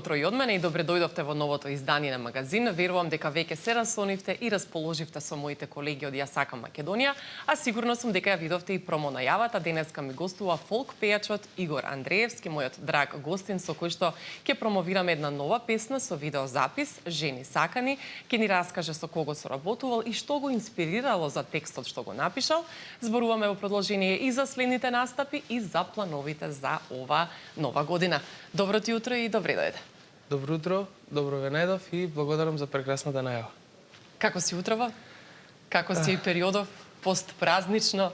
утро и од мене и добре дојдовте во новото издание на магазин. Верувам дека веќе се расонивте и расположивте со моите колеги од Ја сакам Македонија, а сигурно сум дека ја видовте и промо најавата. Денеска ми гостува фолк пејачот Игор Андреевски, мојот драг гостин со кој што ќе промовираме една нова песна со видеозапис "Жени сакани". Ќе ни раскаже со кого соработувал и што го инспирирало за текстот што го напишал. Зборуваме во продолжение и за следните настапи и за плановите за ова нова година. Добро ти утро и добре дојде. Добро утро, добро ве најдов и благодарам за прекрасната најава. Како си утрова? Како си периодов постпразнично?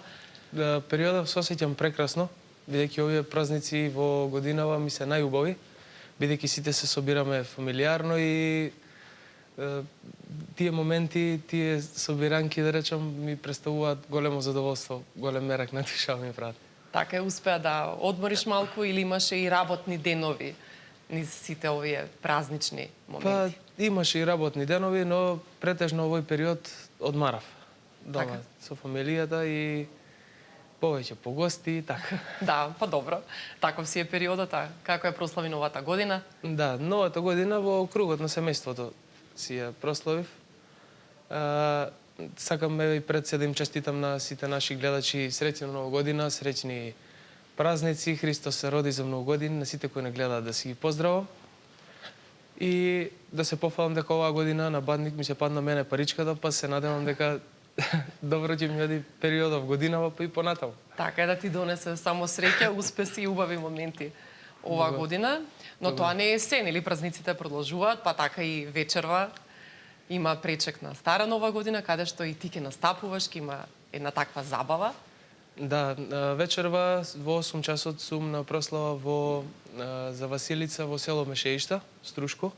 Периодов се осеќам прекрасно, бидејќи овие празници во годинава ми се најубави, бидејќи сите се собираме фамилиарно и тие моменти, тие собиранки, да речам, ми представуваат големо задоволство, голем мерак на душа ми прават. Така е, успеа да одмориш малку или имаше и работни денови низ сите овие празнични моменти? Па, имаше и работни денови, но претежно овој период одмарав. Дома, Така. со фамилијата и повеќе по гости и така. Да, па добро. Таков си е периодот, а како е прослави новата година? Да, новата година во кругот на семејството си ја прославив. Сакам и пред се да им честитам на сите наши гледачи среќна нова година, среќни празници, Христос се роди за многу години, на сите кои не гледаат да си ги поздравам. И да се пофалам дека оваа година на бадник ми се падна мене паричката, па се надевам дека добро ќе ми оди периодов годинава, па и понатаму. Така е, да ти донесе само среќа, успеси и убави моменти оваа година, но тоа не е се, нели празниците продолжуваат, па така и вечерва има пречек на Стара нова година, каде што и ти ќе настапуваш, ќе има една таква забава. Да, вечерва во 8 часот сум на прослава за Василица во село Мешеишта, Струшко,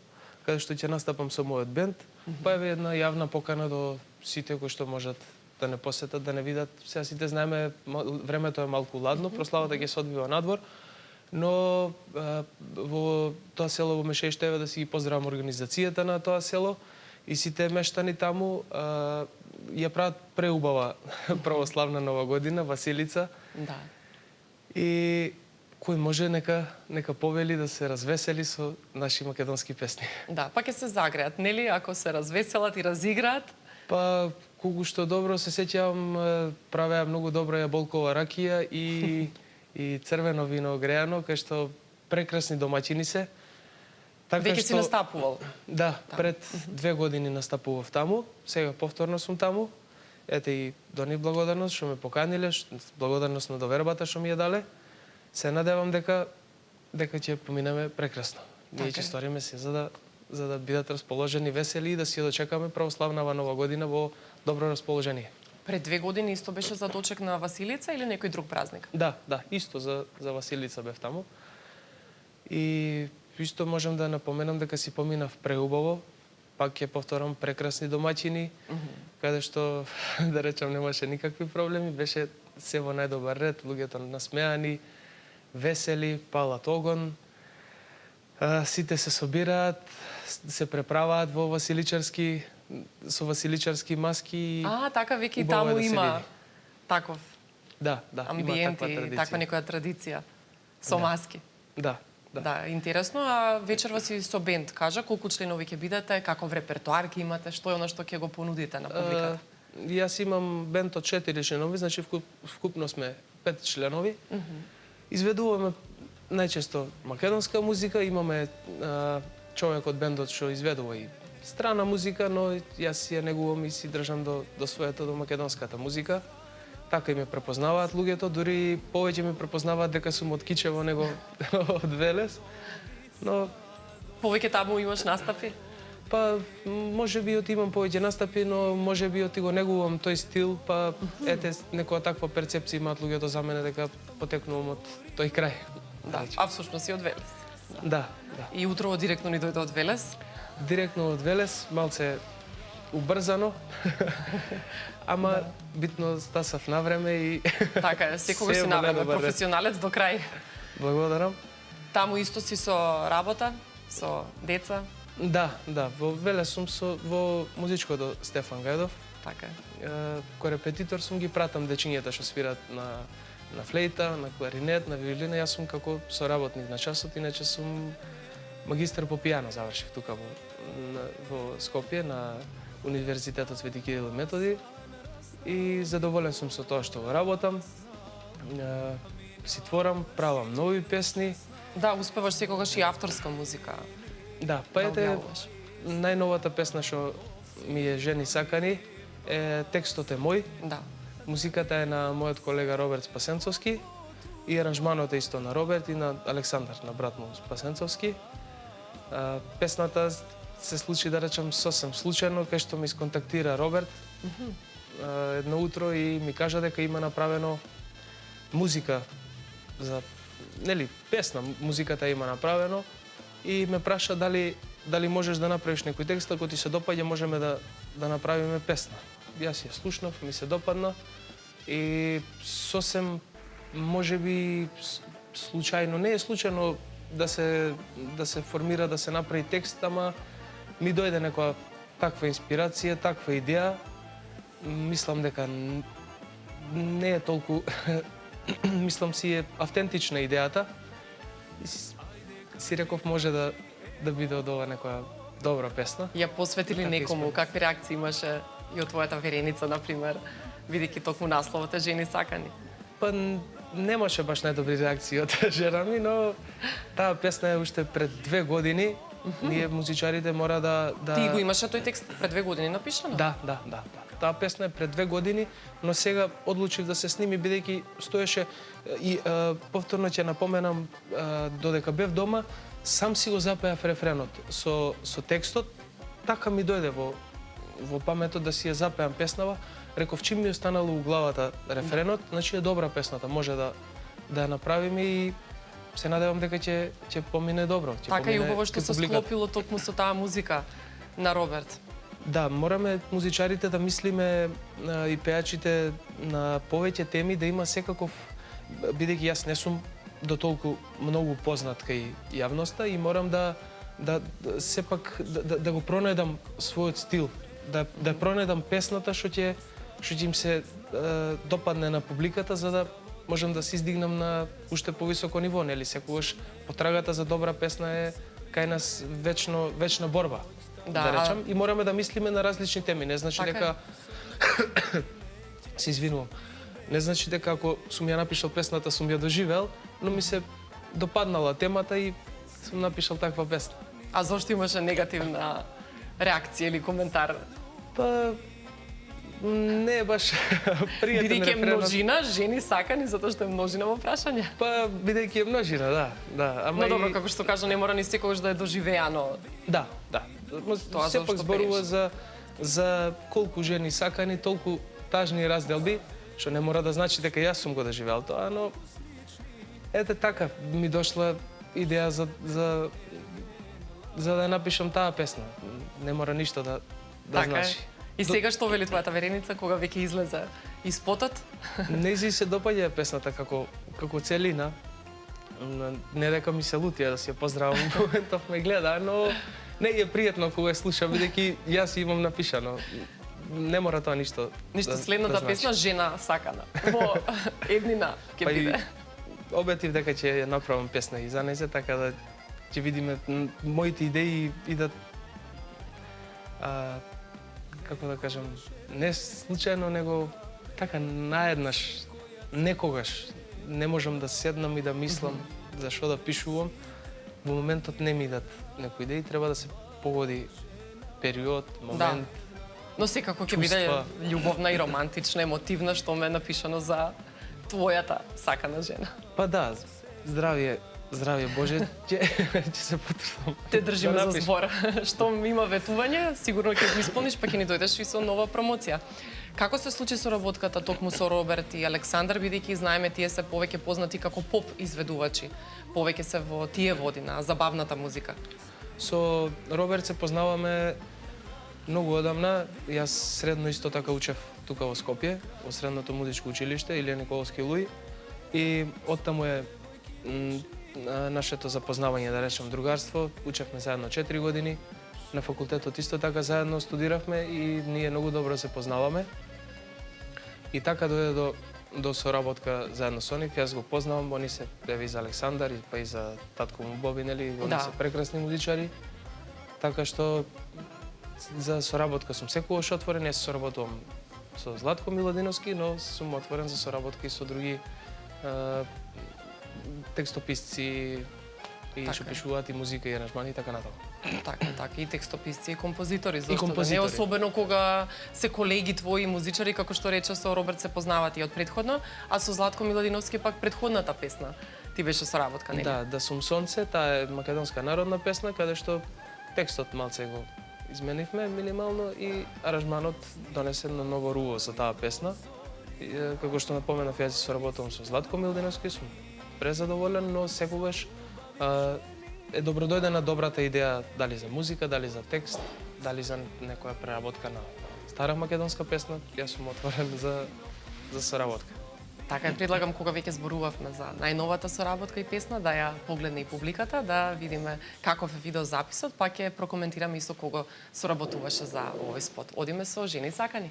каде што ќе настапам со мојот бенд. Па е една јавна покана до сите кои што можат да не посетат, да не видат. Сега сите знаеме, времето е малку ладно, прославата ќе се одвива надвор, но во тоа село во Мешеишта еве да си ги поздравам организацијата на тоа село и сите мештани таму ја прават преубава православна нова година, Василица. Да. И кој може нека повели да се развесели со наши македонски песни. Да, па ќе се загреат, нели, ако се развеселат и разиграат? Па, колку што добро се сеќавам, правеа многу добра јаболкова ракија и црвено вино греано, кај што прекрасни домаќини се. Така Веќе си настапувал? Да, пред 2 години настапував таму, сега повторно сум таму. Ете и до нив благодарност што ме поканиле, благодарност на довербата што ми ја дале. Се надевам дека ќе поминеме прекрасно. Ние ќе сториме се за да бидат расположени, весели и да си ја дочекаме православнава нова година во добро расположение. Пред 2 години исто беше за дочек на Василица или некој друг празник? Да, исто за Василица бев таму. И исто можам да напоменам дека си поминав преубаво, пак ќе повторам прекрасни домаќини, каде што, да речам, немаше никакви проблеми, беше се во најдобар ред, луѓето насмеани, весели, палат огон, сите се собираат, се преправаат во василичарски, со василичарски маски. Така веќе и таму да има таков амбиент и таква некоја традиција со маски. Да, интересно. А вечерва си со бенд, кажа, колку членови ќе бидете, каков репертоар ќе имате, што е она што ќе го понудите на публиката? Јас имам бенд од 4 членови, значи вкупно сме 5 членови. Изведуваме најчесто македонска музика, имаме човек од бендот што изведува и страна музика, но јас си ја негувам и си држам до својата, до македонската музика. Така и ме препознаваат луѓето, дури повеќе ме препознаваат дека сум од Кичево него од Велес. Но повеќе таму имаш настапи? Па можеби имам повеќе настапи, но можеби го негувам тој стил, па ете некоја таква перцепција имаат луѓето за мене дека потекнувам од тој крај. Да, а всушност си од Велес. Да. И утрово директно ни дојде од Велес? Директно од Велес, малце убрзано. Ама битно стасав на време и така е, секогаш си на време, професионалец до крај. Благодарам. Таму исто си со работа, со деца? Да, во Велес сум во музичкото Стефан Гајдов. Така е. Кој репетитор сум ги пратам дечињата што свират на флейта, на кларинет, на виолина. Јас сум како соработник на часот, иначе сум магистар по пијано завршив тука во Скопје на Универзитетот Свети Кирил и Методи и задоволен сум со тоа што го работам. Си творам, правам нови песни. Да, успеваш секогаш и авторска музика. Да, па ете објавуваш. најновата песна што ми е Жени сакани, текстот е мој. Да. Музиката е на мојот колега Роберт Спасенцовски и аранжманот е исто на Роберт и на Александар, на брат му Спасенцовски. Песната се случи, да речем, сосем случајно, кај што ми сконтактира Роберт едно утро и ми кажа дека има направено музика за, нели, песна, музиката има направено и ме праша дали можеш да направиш некој текст, ако ти се допаѓа можеме да направиме песна. Јас ја слушнав, ми се допадна и сосем можеби случајно, не е случајно да се формира, да се направи текст, ама ми дојде некоја таква инспирација, таква идеја. Мислам дека не е толку мислам си е автентична идејата. И си реков може да биде од ова некоја добра песна. Ја посветили некому, какви реакции имаше и од твојата вереница, например, бидејќи токму насловот е Жени сакани? Па немаше баш најдобри реакции од жена ми, но таа песна е уште пред 2 години. Ние музичарите мора да... Ти го имаше тој текст пред 2 години напишано? Да. Таа песна е пред 2 години, но сега одлучив да се сними бидејќи стоеше и повторно ќе напоменам додека бев дома, сам си го запеав рефренот со текстот, така ми дојде во паметот да си ја запеам песнава. Реков, чим ми останало у главата рефренот, значи е добра песната, може да ја направиме и се надевам дека ќе помине добро. Така и убаво што се склопило токму со таа музика на Роберт. Да, мораме музичарите да мислиме и пеачите на повеќе теми, да има секаков, бидејќи јас не сум до толку многу познат кај јавноста и морам да сепак да го пронајдам својот стил, да пронајдам песната што ќе им се допадне на публиката, за да можам да се издигнам на уште повисоко ниво, нели? Секогаш потрагата за добра песна е кај нас вечна борба. Да речам, и мораме да мислиме на различни теми. Не значи дека се извинувам. Не значи дека ако сум ја напишал песната сум ја доживел, но ми се допаднала темата и сум напишал таква песна. А зошто имаше негативна реакција или коментар? Па не е баш пријатен рефренот. Бидејќи е множина, Жени сакани, затоа што е множина во прашање. Па бидејќи е множина, да. Ама но добро, како што кажа, не мора ни секогаш да е доживеано. Да. Тоа сепак зборува за колку жени сакани, толку тажни разделби, што не мора да значи дека јас сум го доживеал тоа, но ете така ми дошла идеја за да напишам таа песна. Не мора ништо да значи. И сега што вели твојата вереница кога веќе излезе испотот? Нејзи се допаѓа песната како целина. Не дека ми се лутија да си ја поздравам моментов ме гледа, но не е пријатно кога ја слушам, бидејќи јас имам напишано. Не мора тоа ништо. Ништо следната песна Жена сакана. Во еднина ќе биде. Обетив дека ќе ја направам песна и за нејзе, така да ќе видиме моите идеи идат како да кажам, не случајно, него така наеднаш, некогаш не можам да седнам и да мислам за што да пишувам. Во моментот не ми идат некои идеи, треба да се погоди период, момент. Но секако ќе биде љубовна и романтична, емотивна, што ме е напишано за твојата сакана жена. Па да, здравје Боже, ќе се потрудам. Те држиме за збор. Штом има ветување, сигурно ќе го исполниш, па ќе ни дојдеш и со нова промоција. Како се случи соработката токму со Роберт и Александар, бидејќи знаеме тие се повеќе познати како поп изведувачи, повеќе се во тие води на забавната музика? Со Роберт се познаваме многу одамна. Јас средно исто така учев тука во Скопје, во средното музичко училиште Илија Николовски Луи, и оттаму е нашето запознавање, да речем, другарство. Учевме заедно 4 години, на факултетот исто така заедно студиравме и ние многу добро се познаваме. И така дојде до соработка заедно со нив. Јас го познавам, они се и за Александар, па и за татко му Боби, нели, они се прекрасни музичари. Така што за соработка сум секогаш отворен. Јас соработувам со Златко Миладиновски, но сум отворен за соработки со други текстописци и што пишуваат и музика и аранжмани и така натаму. Така, и текстописци и композитори, зашто да не, особено кога се колеги твои музичари, како што рече, со Роберт се познавате и од предходно, а со Златко Миладиновски пак предходната песна ти беше соработка, нели? Да сум сонце, таа е македонска народна песна, каде што текстот малце го изменивме минимално и аранжманот донесен на ново руво за таа песна. Како што напоменав, јас соработувам со Златко Миладиновски, сум презадоволен, но секогаш е добродојдена добрата идеја, дали за музика, дали за текст, дали за некоја преработка на стара македонска песна. Јас сум отворен за соработка. Така, предлагам кога веќе зборувавме за најновата соработка и песна, да ја погледне и публиката, да видиме каков е видеозаписот, па ќе прокоментираме и со кого соработуваше за овој спот. Одиме со Жени сакани.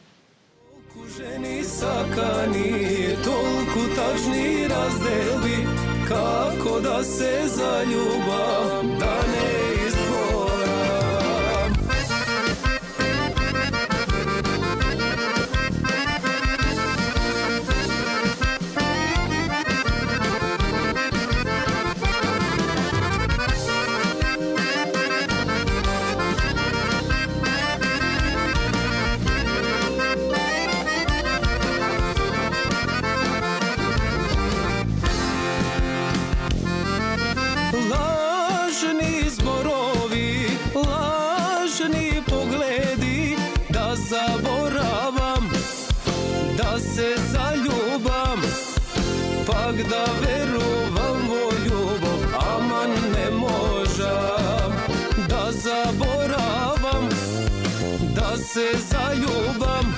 Толку жени сакани, толку тажни раздели, како да се заљубам, да не изгорам. Lažni zborovi, lažni pogledi, da zaboravam, da se zaljubam, pak da veruvam vo ljubov, aman ne možam. Da zaboravam, da se zaljubam,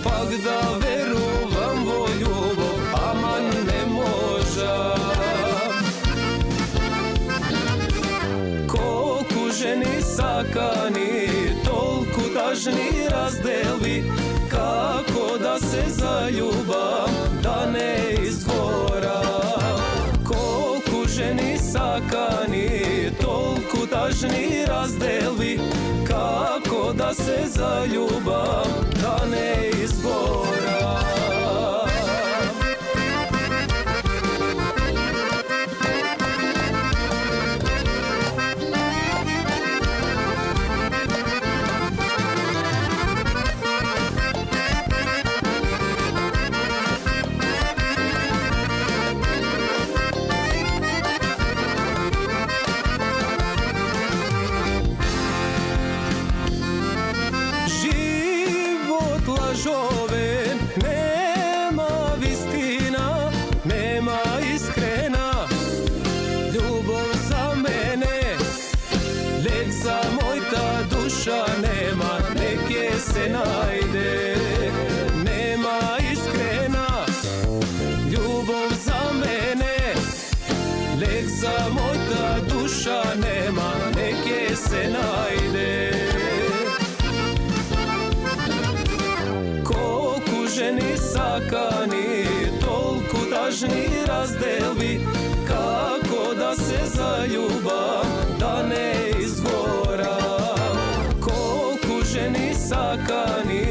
pak da veruvam vo ljubov, aman ne možam. Ženi sakani, tolku tažni razdeli, kako da se zaljubam, da ne izgoram. Koliko ženi sakani, tolku tažni razdeli, kako da se zaljubam, da ne izgoram. Lažoven, nema vistina, nema iskrena, ljubov za mene, lek za moj ta duša nema, neke se najde. Nema iskrena, ljubov za mene, lek za moj ta duša nema, neke se najde. Ženi sakani, tolku tažni razdeli, kako da se zaljubam, da ne izgoram. Koliko ženi sakani,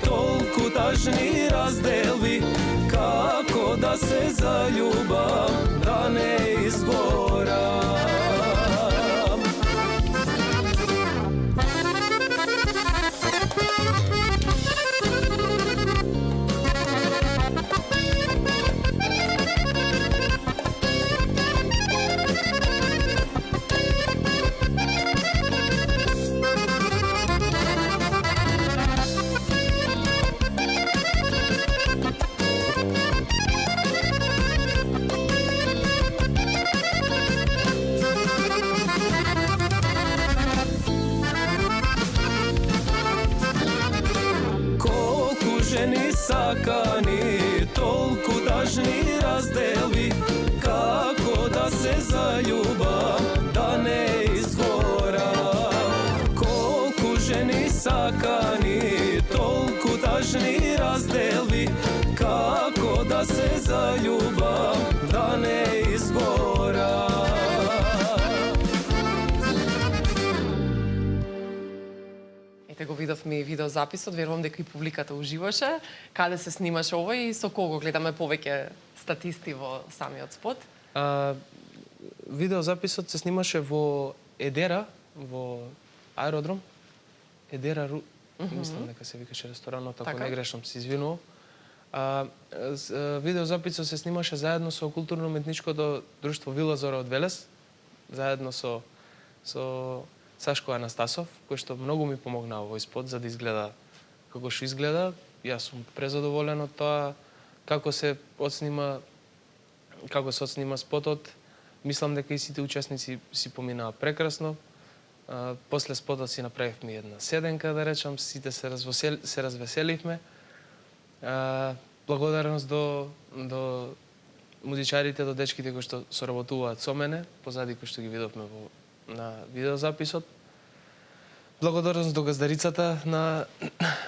tolku tažni razdeli, kako da se zaljubam, da ne izgoram. zaljubam da ne izgora. Ете го видовме и видеозаписот, верувам дека и публиката уживаше. Каде се снимаше овој и со кого гледаме повеќе статисти во самиот спот? Видеозаписот се снимаше во Едера, во аеродром. Едера, мислам дека се викаше ресторанот, ако не грешам, се извинувам. Видеозаписот се снимаше заедно со културно-уметничкото друштво Вилазора од Велес, заедно со Сашко Анастасов, кој што многу ми помогна овој спот за да изгледа како што изгледа. Јас сум презадоволен од тоа како се отснима спотот. Мислам дека и сите учесници си поминаа прекрасно. После спотот си направивме една седенка, да речам, сите се развеселивме. Благодарност до музичарите, до дечките кои што соработуваат со мене, позади кои што ги видовме на видеозаписот. Благодарност до газдарицата на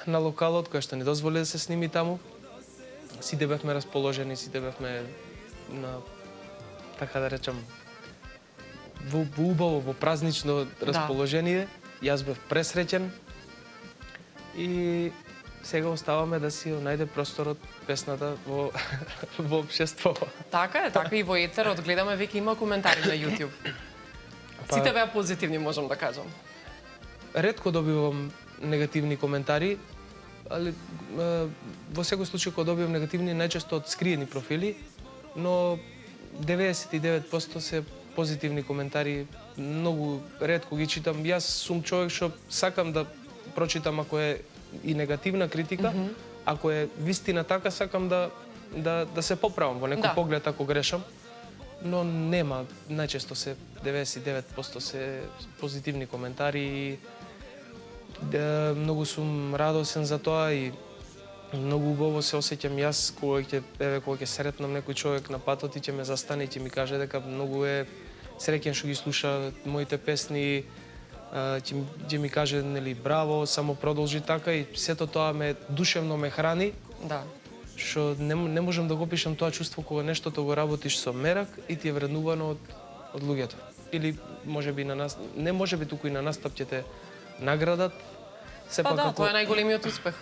локалот, која што ни дозволи да се сними таму. Сите бевме расположени, сите бевме на, така да речам, во убаво, во празнично расположение. Јас бев пресреќен и сега оставаме да си најде просторот песната во општеството. Така и во етерот гледаме веќе има коментари на YouTube. Сите беа позитивни, можам да кажам. Ретко добивам негативни коментари, али во секој случај кога добивам негативни, најчесто од скриени профили, но 99% се позитивни коментари. Многу ретко ги читам. Јас сум човек што сакам да прочитам ако е и негативна критика, ако е вистина така, сакам да се поправам во некој поглед ако грешам. Но нема, најчесто се 99% се позитивни коментари и многу сум радосен за тоа и многу убаво се осеќам јас кога ќе сретнам некој човек на патот и ќе ме застане и ќе ми каже дека многу е среќен што ги слуша моите песни, ќе ми каже нели браво, само продолжи така и сето тоа душевно ме храни. Да. Што не можам да го опишам тоа чувство кога нештото го работиш со мерак и ти е вреднувано од луѓето. Или можеби на нас, не можеби туку и на настап ќе те наградат. Сепак тоа е најголемиот успех.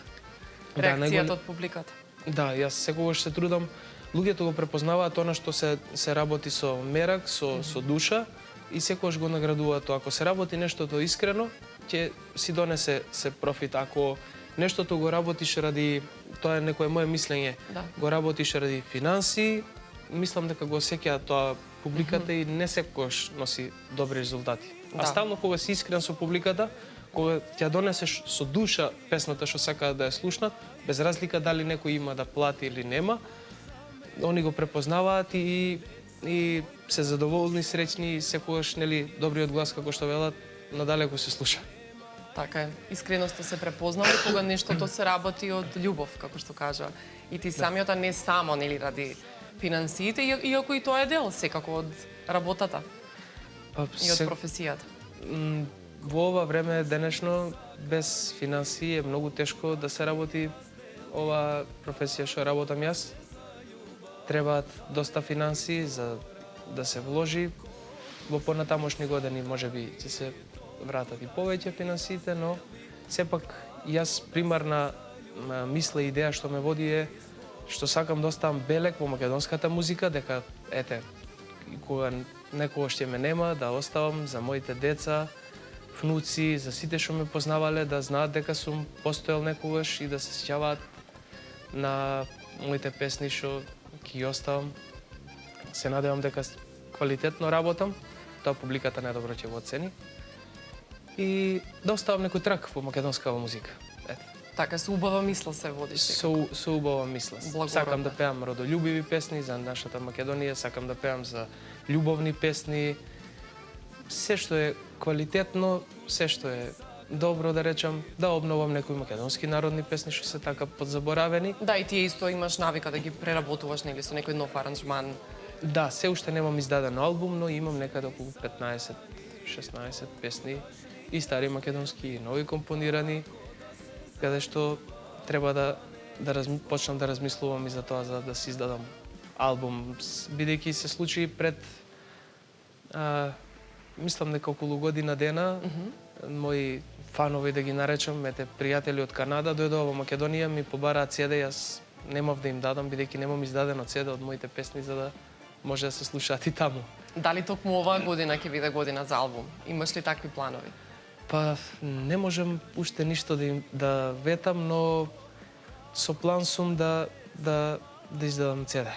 Реакцијата од публиката. Да, јас секогаш се трудам. Луѓето го препознаваат она што се работи со мерак, со душа и секогаш го наградуваат тоа. Ако се работи нештото искрено, ќе си донесе се профит. Ако нештото го работиш ради, тоа е некое мое мислење, го работиш ради финанси, мислам дека го осеќа тоа публиката и не секогаш носи добри резултати. А стално кога си искрен со публиката, кога ќе донесеш со душа песната што сакаат да ја слушнат, без разлика дали некој има да плати или нема, они го препознаваат и се задоволни, среќни и секогаш нели добриот глас како што велат надалеку се слуша. Така е. Искреноста се препознава кога нештото се работи од љубов, како што кажа. И ти самиот не само нели ради финансиите, иако и тоа е дел секако од работата и од професијата. Во ова време денешно без финансии е многу тешко да се работи ова професија што работам јас. Требаат доста финансии за да се вложи. Во понатамошни години можеби ќе се вратат и повеќе финансиите, но сепак јас примарна мисла и идеја што ме води е што сакам да оставам белек во македонската музика, дека ете кога некогаш ќе ме нема да оставам за моите деца, внуци, за сите што ме познавале да знаат дека сум постоел некогаш и да се сеќаваат на моите песни што ќе ги оставам. Се надевам дека квалитетно работам, тоа публиката најдобро ќе го оцени. И да оставам некој трак во македонскава музика. Ете. Така, со убава мисла се водиш секако. Со убава мисла. Сакам да пеам родолюбиви песни за нашата Македонија, сакам да пеам за љубовни песни. Се што е квалитетно, се што е добро, да речам, да обновам некои македонски народни песни што се така подзаборавени. Да, и ти исто имаш навика да ги преработуваш нели со некој нов аранжман. Да, се уште немам издаден албум, но имам некаде околу 15-16 песни и стари македонски и нови компонирани, каде што треба да почнам да размислувам и за тоа за да си издадам албум, бидејќи се случи пред мислам дека околу година дена, мои фанови да ги наречам, пријатели од Канада, дојдоа во Македонија, ми побараат CD, јас немав да им дадам, бидејќи немам издадено CD од моите песни, за да може да се слушаат и таму. Дали токму оваа година ќе биде година за албум? Имаш ли такви планови? Па не можам уште ништо да ветам, но со план сум да издадам CD.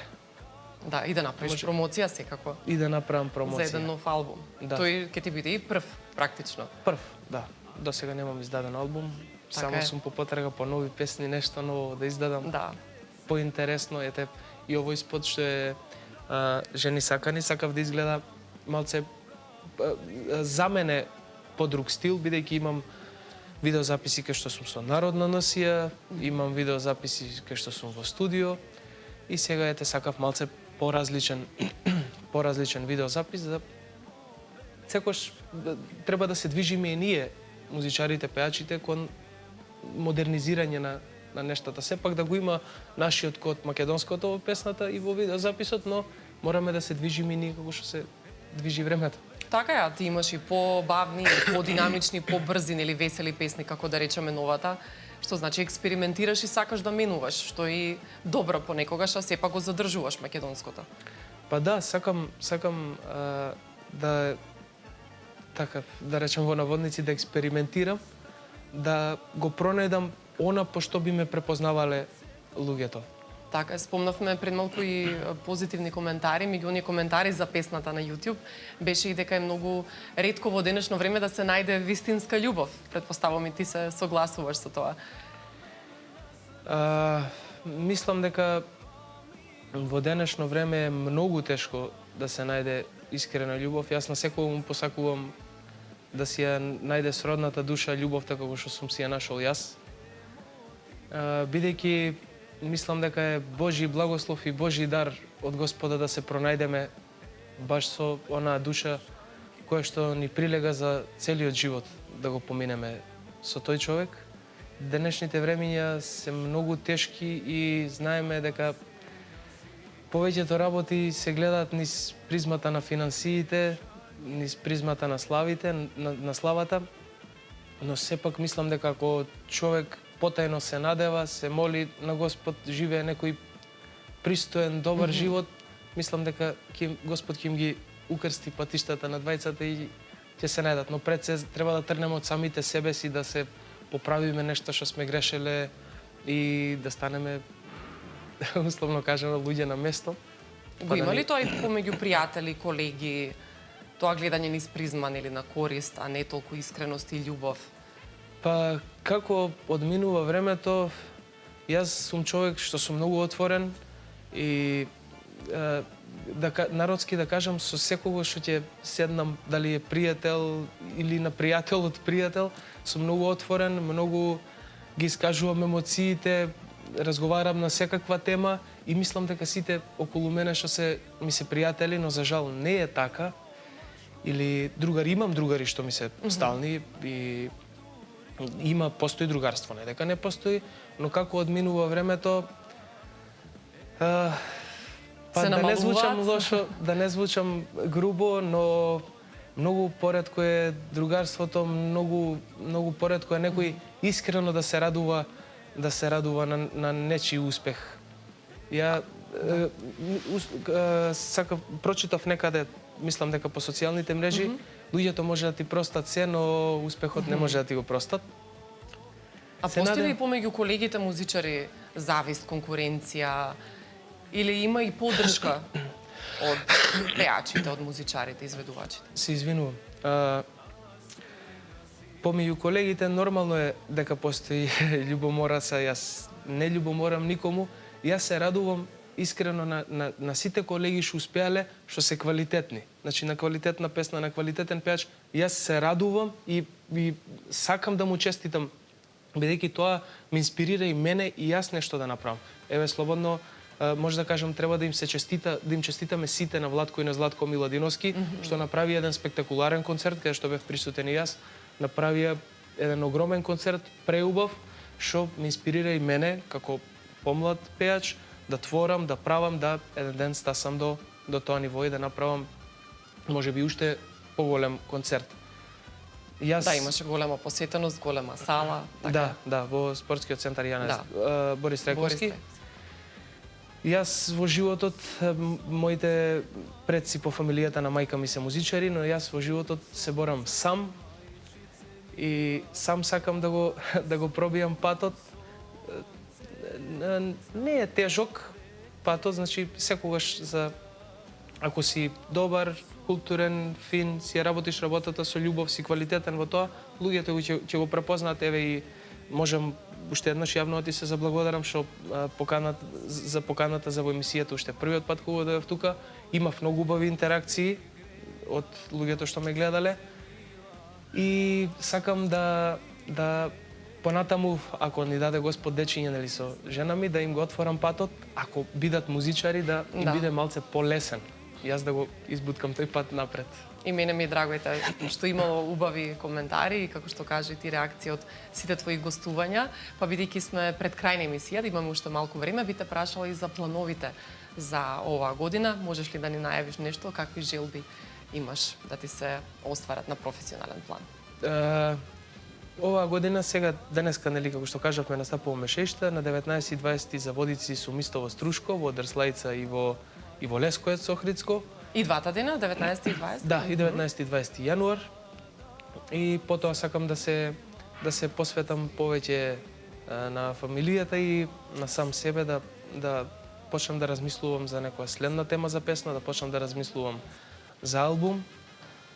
Да, и да направиш промоција секако. И да направам промоција. За еден нов албум. Да. Тој ќе ти биде и прв, практично. Прв, да. До сега немам издаден албум. Така Само е. сум по потрага по нови песни, нешто ново да издадам. Да. Поинтересно ете и овој спот што е Жени сакани, сакав да изгледа малце за мене по друг стил, бидејќи имам видеозаписи кај што сум со народна носија, имам видеозаписи кај што сум во студио и сега ете сакав малце поразличен видеозапис за секош треба да се движиме и ние музичарите, пеачите кон модернизирање на нештата. Сепак да го има нашиот код македонското во песната и во видеозаписот, но мораме да се движиме и ние како што се движи времето. Така е, ти имаш и побавни, и подинамични, побрзи или весели песни, како да речеме новата, што значи експериментираш и сакаш да менуваш, што е и добро понекогаш, а сепак го задржуваш македонското. Па да, сакам да така да речем во наводници да експериментирам, да го пронајдам она по што би ме препознавале луѓето. Така, спомнавме пред малку и позитивни коментари, меѓу оние коментари за песната на YouTube беше и дека е многу ретко во денешно време да се најде вистинска љубов. Претпоставувам и ти се согласуваш со тоа. Мислам дека во денешно време е многу тешко да се најде искрена љубов. Јас на секој му посакувам да си ја најде сродната душа љубовта како што сум си ја нашол јас. Бидејќи мислам дека е Божји благослов и Божји дар од Господа да се пронајдеме баш со онаа душа која што ни прилега за целиот живот да го поминеме со тој човек. Денешните времиња се многу тешки и знаеме дека повеќето работи се гледаат низ призмата на финансиите, низ призмата на славите, на славата, но сепак мислам дека ако човек потајно се надева, се моли на Господ, живее некој пристоен, добар живот, мислам дека Господ ќе им ги укрсти патиштата на двајцата и ќе се најдат. Но пред се треба да тргнеме од самите себе си, да се поправиме нешто што сме грешеле и да станеме, условно кажано, луѓе на место. Го има ли тоа и помеѓу пријатели, колеги, тоа гледање низ призма или на корист, а не толку искреност и љубов? Па, како одминува времето, јас сум човек што сум многу отворен и народски да кажам, со секого што ќе седнам, дали е пријател или на пријател од пријател, сум многу отворен, многу ги искажувам емоциите, разговарам на секаква тема и мислам дека сите околу мене што ми се пријатели, но за жал не е така. Или другари, имам другари што ми се стални и постои другарство, не дека не постои, но како одминува времето, па да не звучам лошо, да не звучам грубо, но многу поретко е другарството, многу поретко е некој искрено да се радува на нечи успех. Ја прочитав некаде, мислам дека по социјалните мрежи, луѓето може да ти простат се, но успехот не може да ти го простат. А постои ли помеѓу колегите музичари завист, конкуренција или има и поддршка од пеачите, од музичарите, изведувачите? Се извинувам. Помеѓу колегите нормално е дека постои љубомора, јас не љубоморам никому. Јас се радувам искрено на сите колеги што успеале, што се квалитетни. Значи на квалитетна песна, на квалитетен пеач, јас се радувам и сакам да му честитам, бидејќи тоа ме инспирира и мене и јас нешто да направам. Еве слободно може да кажам, треба да им честитаме сите на Владко и на Златко Миладиновски, што направи еден спектакуларен концерт, каде што бев присутен и јас, направија еден огромен концерт, преубав, што ме инспирира и мене како помлад пеач да творам, да правам, да еден ден стасам до тоа ниво и да направам можеби уште поголем концерт. Јас... Да, имаше голема посетеност, голема сала. Така. Да, во спортскиот центар Јанез Борис Трековски. Јас во животот, моите предци по фамилијата на мајка ми се музичари, но јас во животот се борам сам и сам сакам да го пробијам патот. Не е тежок патот, значи секогаш ако си добар, културен, фин, си работиш работата со љубов, си квалитетен во тоа, луѓето ќе го препознаат, еве и можам уште еднаш јавно ти се заблагодарам што за поканата за во емисијата уште првиот пат кога дојдов тука. Имав многу убави интеракции од луѓето што ме гледале и сакам да понатаму, ако ни даде Господ дечиња, нели, со жена ми, да им го отворам патот, ако бидат музичари, да им биде малце полесен. Јас да го избуткам тој пат напред. И мене ми е драго што имало убави коментари и како што кажа ти реакции од сите твои гостувања, па бидејќи сме пред крај на емисија, да имаме уште малку време, би те прашала и за плановите за оваа година. Можеш ли да ни најавиш нешто, какви желби имаш да ти се остварат на професионален план? Оваа година сега денеска, нели, како што кажавме, настапуваме Шеишта, на 19 и 20 за Водици сум исто во Струшко, во Дрслајца и во Лескоец, Охридско. И двата дена, 19 и 20? Да, и 19 и 20 јануар. И потоа сакам да се посветам повеќе на фамилијата и на сам себе, да почнам да размислувам за некоја следна тема за песна, да почнам да размислувам за албум.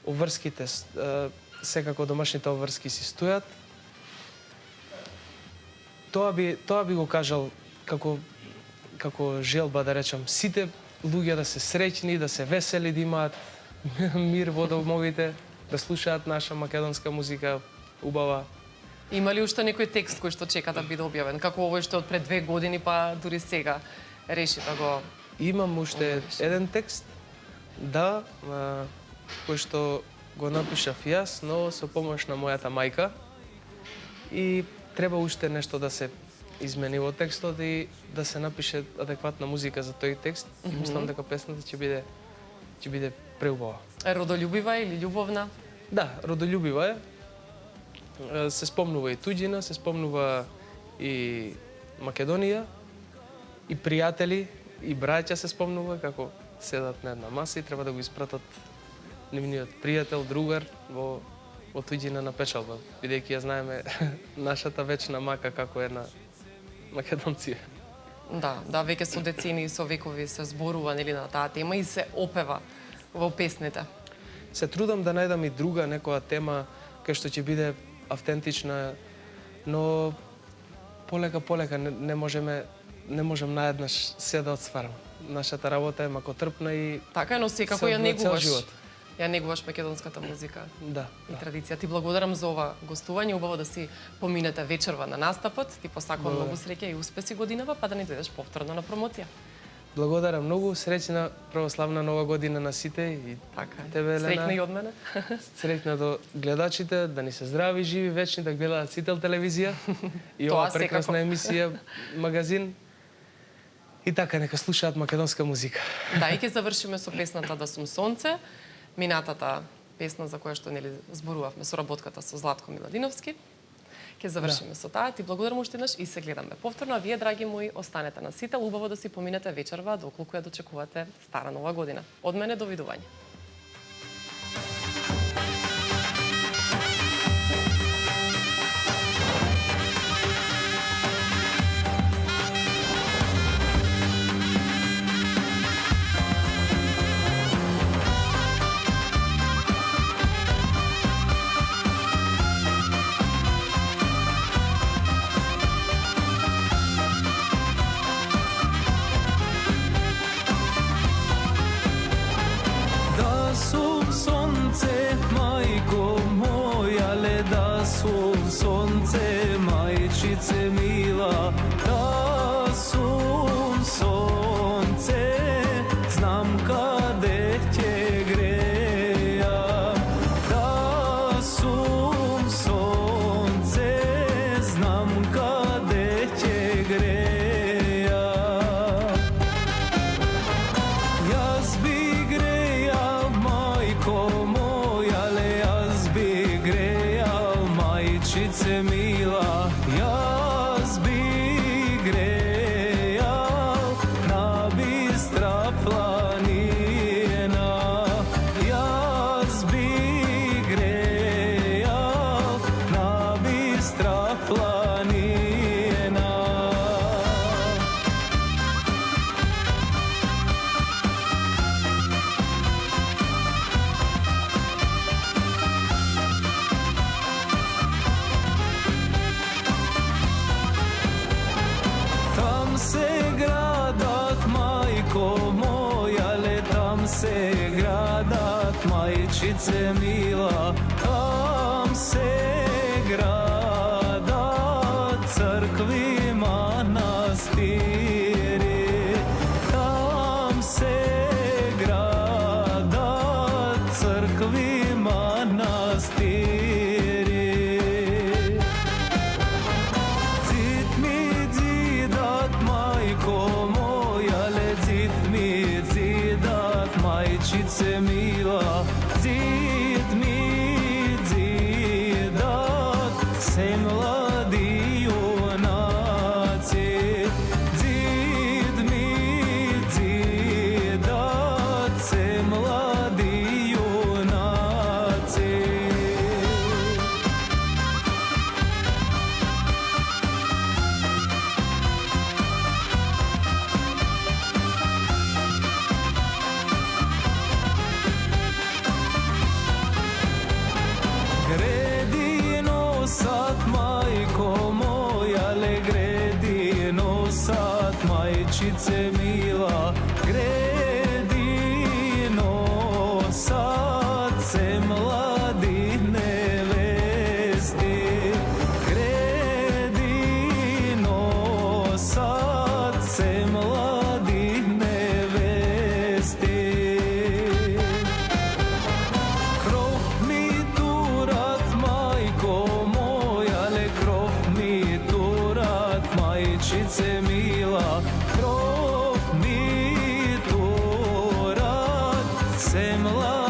Обврските, секако домашните обврски си стојат. Тоа би го кажал како желба, да речам, сите луѓе да се среќни, да се весели, да имаат мир во домовите, да слушаат наша македонска музика убава. Има ли уште некој текст кој што чека да биде објавен? Како овој што од пред 2 години, па дури сега реши да го... Имам уште еден текст, да, кој што го напишав јас, но со помош на мојата мајка. И треба уште нешто да се измени во текстот и да се напише адекватна музика за тој текст. Мислам дека песната ќе биде преубава. Родолюбива или љубовна? Да, родолюбива е. Се спомнува и туѓина, се спомнува и Македонија, и пријатели, и браќа се спомнува како седат на една маса и треба да го испратат нивниот пријател, другар во туѓина на печалба, бидејќи ја знаеме нашата вечна мака како е на македонци. Да, веќе со децени и со векови се зборува, нели, на таа тема и се опева во песните. Се трудам да најдам и друга некоја тема кај што ќе биде автентична, но полека не можем наеднаш се да отстварам. Нашата работа е макотрпна и така е, но секако ја негуваш македонската музика и традиција. Ти благодарам за ова гостување, убаво да си поминете вечерва на настапот. Ти посакувам многу среќа и успеси годинава, па да ни дојдеш повторно на промоција. Благодарам многу, среќна православна нова година на сите и тебе, Елена. Среќна и од мене. Среќна до гледачите, да ни се здрави, живи, вечни, да гледаат Сител телевизија и оваа прекрасна емисија Магазин. И така, нека слушаат македонска музика. Да, и ќе завршиме со песната Да сум сонце, минатата песна за која што нели зборувавме со работката со Златко Миладиновски. Ќе завршиме со таа. Ти благодарам уште еднаш и се гледаме повторно. А вие, драги мои, останете на Сител. Убаво да си поминете вечерва доколку ја дочекувате стара нова година. Од мене довидување. Da се градат, мајчице мила, там се градат цркви, манастири, там се градат цркви, манастири. Дзид ми дзидат, мајко моја, ле дзид ми дзидат, мајчице мила, дзид ми дзидат, се млади јунаци, дзид ми дзидат, се млади јунаци. Gredi nosat, maјko moja, le gredi nosat, maјčice mila, gredi nosat, se mladi nevesti, gredi nosat, se mladi nevesti. Krov mi turat, maјko moja, le krov mi turat, maјčice mila, krov mi turat, se mladi